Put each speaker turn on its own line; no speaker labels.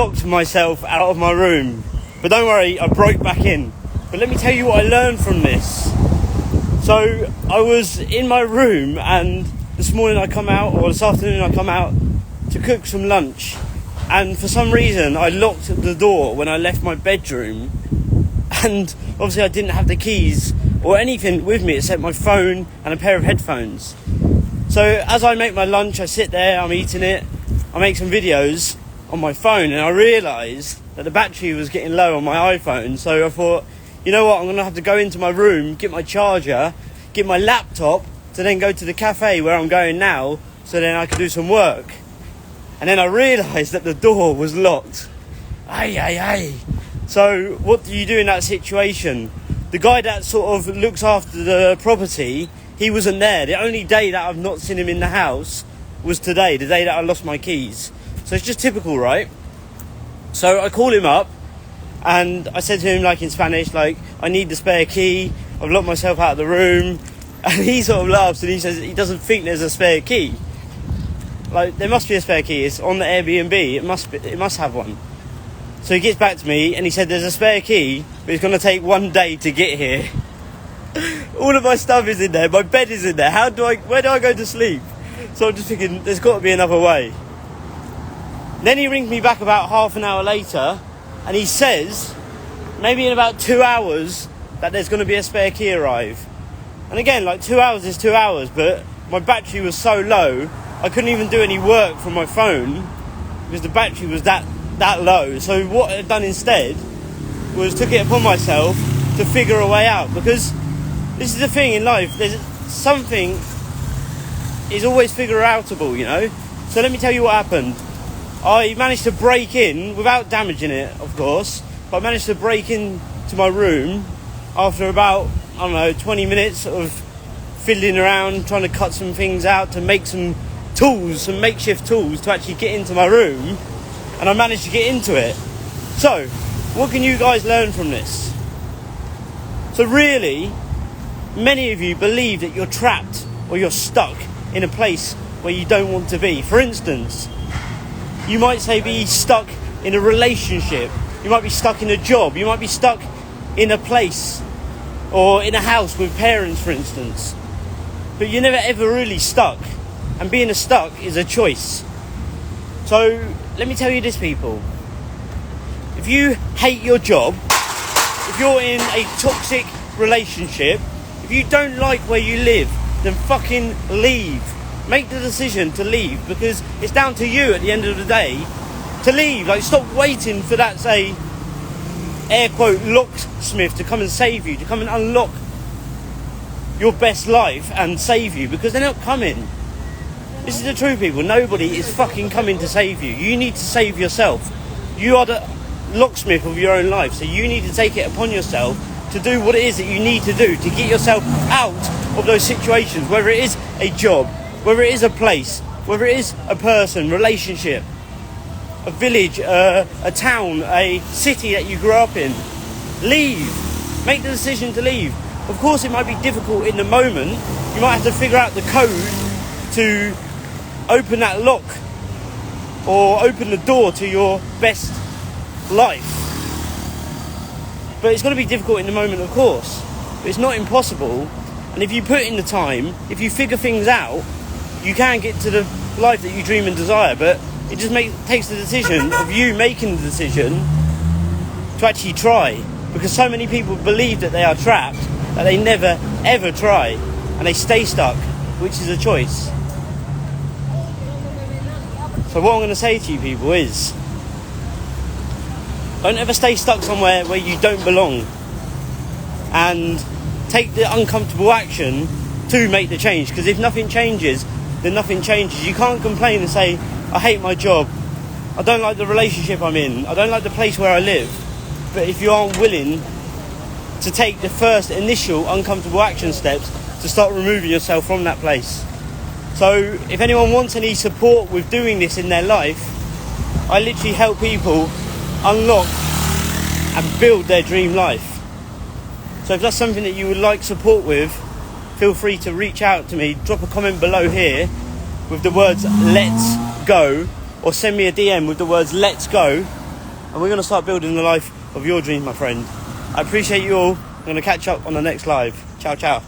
locked myself out of my room. But don't worry, I broke back in. But let me tell you what I learned from this. So I was in my room, and this morning I come out, or this afternoon I come out to cook some lunch, and for some reason I locked the door when I left my bedroom, and obviously I didn't have the keys or anything with me except my phone and a pair of headphones. So as I make my lunch, I sit there, I'm eating it, I make some videos on my phone, and I realised that the battery was getting low on my iPhone. So I thought, you know what, I'm going to have to go into my room, get my charger, get my laptop, to then go to the cafe where I'm going now, so then I can do some work. And then I realised that the door was locked. Aye. So what do you do in that situation? The guy that sort of looks after the property, he wasn't there. The only day that I've not seen him in the house was today, the day that I lost my keys. So it's just typical, right? So I call him up, and I said to him, like in Spanish, like, I need the spare key, I've locked myself out of the room. And he sort of laughs, and he says he doesn't think there's a spare key. Like, there must be a spare key, it's on the Airbnb, it must have one. So he gets back to me, and he said there's a spare key, but it's going to take 1 day to get here. All of my stuff is in there, my bed is in there, where do I go to sleep? So I'm just thinking, there's got to be another way. Then he rings me back about half an hour later, and he says, maybe in about 2 hours, that there's going to be a spare key arrive. And again, like 2 hours is 2 hours, but my battery was so low, I couldn't even do any work from my phone because the battery was that low. So what I've done instead was took it upon myself to figure a way out, because this is the thing in life, there's something is always figure-outable, you know. So let me tell you what happened. I managed to break in, without damaging it, of course, but I managed to break into my room after about, 20 minutes of fiddling around, trying to cut some things out to make some tools, some makeshift tools to actually get into my room, and I managed to get into it. So, what can you guys learn from this? So really, many of you believe that you're trapped or you're stuck in a place where you don't want to be. For instance, you might say be stuck in a relationship, you might be stuck in a job, you might be stuck in a place or in a house with parents, for instance. But you're never ever really stuck, and being stuck is a choice. So let me tell you this, people. If you hate your job, if you're in a toxic relationship, if you don't like where you live, then fucking leave. Make the decision to leave, because it's down to you at the end of the day to leave. Like, stop waiting for that, say, air quote, locksmith to come and save you, to come and unlock your best life and save you, because they're not coming. This is the truth, people. Nobody is fucking coming to save you. You need to save yourself. You are the locksmith of your own life, so you need to take it upon yourself to do what it is that you need to do to get yourself out of those situations, whether it is a job, whether it is a place, whether it is a person, relationship, a village, a town, a city that you grew up in. Leave. Make the decision to leave. Of course, it might be difficult in the moment. You might have to figure out the code to open that lock or open the door to your best life. But it's going to be difficult in the moment, of course. But it's not impossible. And if you put in the time, if you figure things out, you can get to the life that you dream and desire. But it just takes the decision of you making the decision to actually try. Because so many people believe that they are trapped that they never, ever try. And they stay stuck, which is a choice. So what I'm going to say to you people is, don't ever stay stuck somewhere where you don't belong. And take the uncomfortable action to make the change. Because if nothing changes, then nothing changes. You can't complain and say, I hate my job, I don't like the relationship I'm in, I don't like the place where I live. But if you aren't willing to take the first initial uncomfortable action steps to start removing yourself from that place. So if anyone wants any support with doing this in their life, I literally help people unlock and build their dream life. So if that's something that you would like support with, feel free to reach out to me. Drop a comment below here with the words let's go, or send me a DM with the words let's go, and we're going to start building the life of your dreams, my friend. I appreciate you all. I'm going to catch up on the next live. Ciao, ciao.